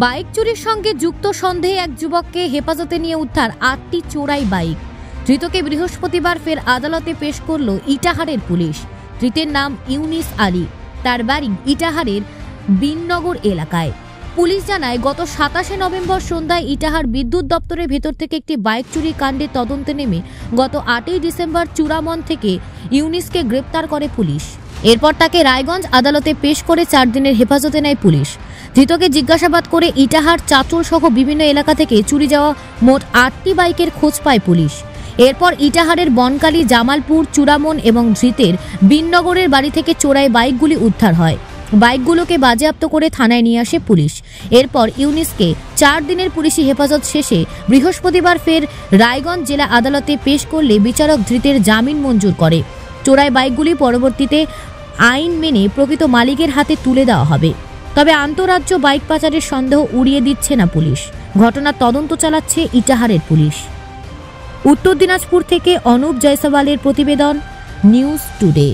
Bike চুরির সঙ্গে যুক্ত সন্দেহে এক যুবককে হেফাজতে নিয়ে উদ্ধার ৮টি চোরাই বাইক। ধৃতকে বৃহস্পতিবার ফের আদালতে পেশ করল ইটাহারের পুলিশ। ধৃতের নাম ইউনিস আলী, তার বাড়ি ইটাহারের বিননগর এলাকায়। পুলিশ জানায়, গত ২৭ নভেম্বর সন্ধ্যায় ইটাহার বিদ্যুৎ দপ্তরের ভেতর থেকে একটি বাইক চুরি কাণ্ডে তদন্তে নেমে গত ৮ই ডিসেম্বর চূড়ামন থেকে ইউনিসকে গ্রেপ্তার করে পুলিশ। এরপর তাকে রায়গঞ্জ আদালতে পেশ করে ৪ দিনের হেফাজতে নেয় পুলিশ। ধৃতকে জিজ্ঞাসাবাদ করে ইটাহার, চাঁচল সহ বিভিন্ন এলাকা থেকে চুরি যাওয়া মোট ৮টি বাইকের খোঁজ পায় পুলিশ। এরপর ইটাহারের বনকালী, জামালপুর, চূড়ামন এবং ধৃতের বিননগরের বাড়ি থেকে চোরাই বাইকগুলি উদ্ধার হয়। বাইকগুলোকে বাজেয়াপ্ত করে থানায় নিয়ে আসে পুলিশ। এরপর ইউনিসকে ৪ দিনের পুলিশি হেফাজত শেষে বৃহস্পতিবার ফের রায়গঞ্জ জেলা আদালতে পেশ করলে বিচারক ধৃতের জামিন মঞ্জুর করে। চোরাই বাইকগুলি পরবর্তীতে আইন মেনে প্রকৃত মালিকের হাতে তুলে দেওয়া হবে। তবে আন্তঃরাজ্য বাইক পাচারের সন্দেহ উড়িয়ে দিচ্ছে না পুলিশ। ঘটনার তদন্ত চালাচ্ছে ইটাহারের পুলিশ। উত্তর দিনাজপুর থেকে অনুপ জয়সওয়ালের প্রতিবেদন, নিউজ টুডে।